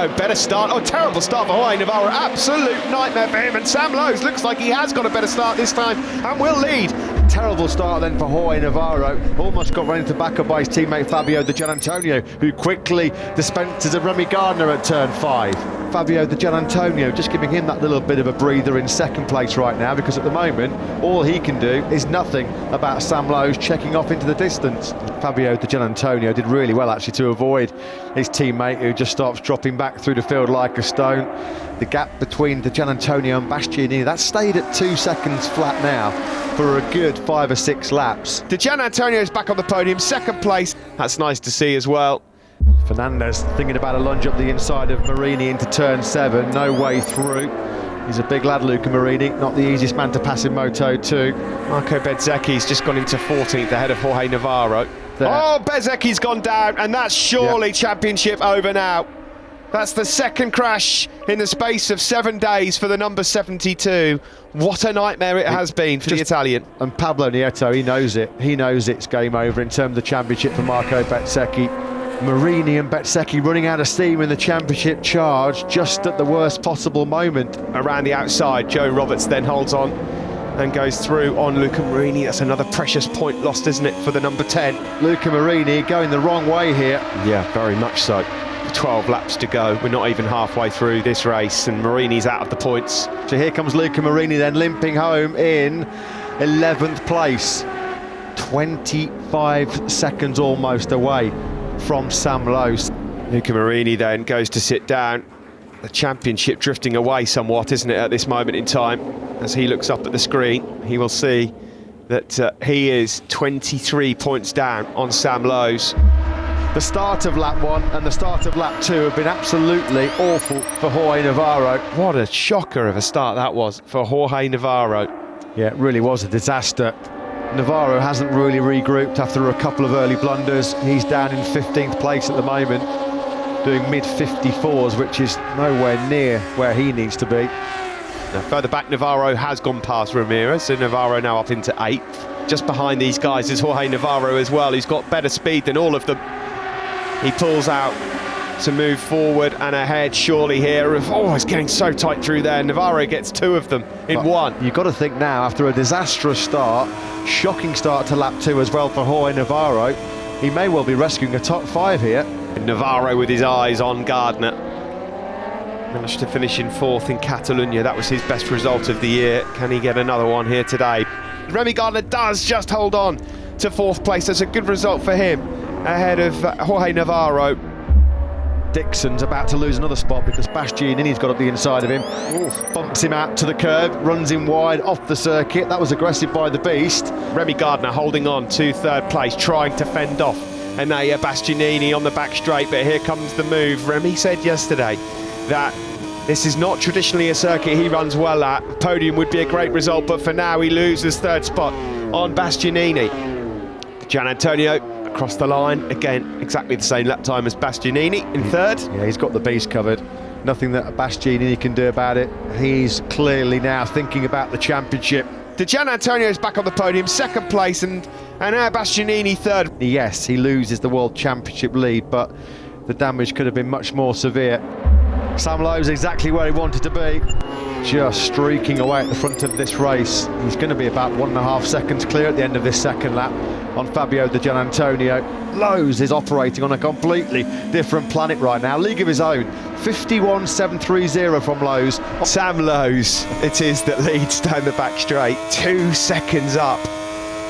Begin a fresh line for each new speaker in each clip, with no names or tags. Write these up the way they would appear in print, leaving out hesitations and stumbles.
Navarro, better start. Oh, terrible start for Jorge Navarro. Absolute nightmare for him. And Sam Lowes looks like he has got a better start this time and will lead.
Terrible start then for Jorge Navarro. Almost got run into back up by his teammate Fabio Di Gianantonio, who quickly dispenses of Remy Gardner at turn 5. Fabio Di Gianantonio just giving him that little bit of a breather in second place right now, because at the moment all he can do is nothing about Sam Lowes checking off into the distance. Fabio Di Gianantonio did really well actually to avoid his teammate, who just starts dropping back through the field like a stone. The gap between Di Gianantonio and Bastianini, that's stayed at 2 seconds flat now for a good 5 or 6 laps.
Di Gianantonio is back on the podium, second place. That's nice to see as well.
Fernandez thinking about a lunge up the inside of Marini into turn 7, no way through. He's a big lad, Luca Marini, not the easiest man to pass in Moto2.
Marco Bezzecchi's just gone into 14th ahead of Jorge Navarro.
There.
Oh, Bezzecchi's gone down, and that's surely championship over now. That's the second crash in the space of 7 days for the number 72. What a nightmare it has been for the Italian.
And Pablo Nieto, he knows it. He knows it's game over in terms of the championship for Marco Bezzecchi. Marini and Bezzecchi running out of steam in the championship charge just at the worst possible moment.
Around the outside, Joe Roberts then holds on and goes through on Luca Marini. That's another precious point lost, isn't it, for the number 10.
Luca Marini going the wrong way here.
Yeah, very much so. 12 laps to go. We're not even halfway through this race, and Marini's out of the points.
So here comes Luca Marini then limping home in 11th place. 25 seconds almost away from Sam Lowes.
Luca Marini then goes to sit down. The championship drifting away somewhat, isn't it, at this moment in time? As he looks up at the screen, he will see that he is 23 points down on Sam Lowes.
The start of lap 1 and the start of lap 2 have been absolutely awful for Jorge Navarro.
What a shocker of a start that was for Jorge Navarro.
Yeah, it really was a disaster. Navarro hasn't really regrouped after a couple of early blunders. He's down in 15th place at the moment, doing mid-54s, which is nowhere near where he needs to be.
Now, further back, Navarro has gone past Ramirez, so Navarro now up into 8th. Just behind these guys is Jorge Navarro as well. He's got better speed than all of them. He pulls out to move forward and ahead surely here. Oh, it's getting so tight through there. Navarro gets 2 of them in one.
You've got to think now, after a disastrous start, shocking start to lap 2 as well for Jorge Navarro, he may well be rescuing a top 5 here.
Navarro with his eyes on Gardner. Managed to finish in 4th in Catalonia. That was his best result of the year. Can he get another one here today? Remy Gardner does just hold on to 4th place. That's a good result for him, ahead of Jorge Navarro.
Dixon's about to lose another spot because Bastianini's got up the inside of him. Oof. Bumps him out to the curb, runs him wide off the circuit. That was aggressive by the beast.
Remy Gardner holding on to 3rd place, trying to fend off Enea Bastianini on the back straight, but here comes the move. Remy said yesterday that this is not traditionally a circuit he runs well at. Podium would be a great result, but for now he loses 3rd spot on Bastianini. Gianantonio across the line, again exactly the same lap time as Bastianini in 3rd.
Yeah, he's got the beast covered. Nothing that Bastianini can do about it. He's clearly now thinking about the championship.
Di Gianantonio is back on the podium, 2nd place, and now Bastianini 3rd.
Yes, he loses the World Championship lead, but the damage could have been much more severe. Sam Lowes exactly where he wanted to be, just streaking away at the front of this race. He's going to be about 1.5 seconds clear at the end of this 2nd lap on Fabio Di Gianantonio. Lowes is operating on a completely different planet right now, league of his own. 51.730 from Lowes.
Sam Lowes it is that leads down the back straight, 2 seconds up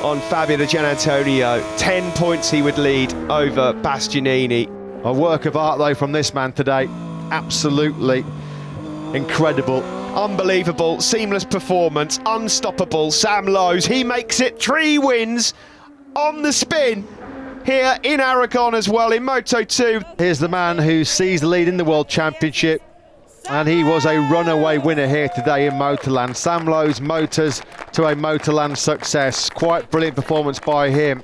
on Fabio Di Gianantonio. 10 points he would lead over Bastianini.
A work of art though from this man today. Absolutely incredible.
Unbelievable, seamless performance, unstoppable. Sam Lowes, he makes it 3 wins on the spin here in Aragon as well in Moto2.
Here's the man who sees the lead in the World Championship, and he was a runaway winner here today in Motorland. Sam Lowes Motors to a Motorland success. Quite brilliant performance by him.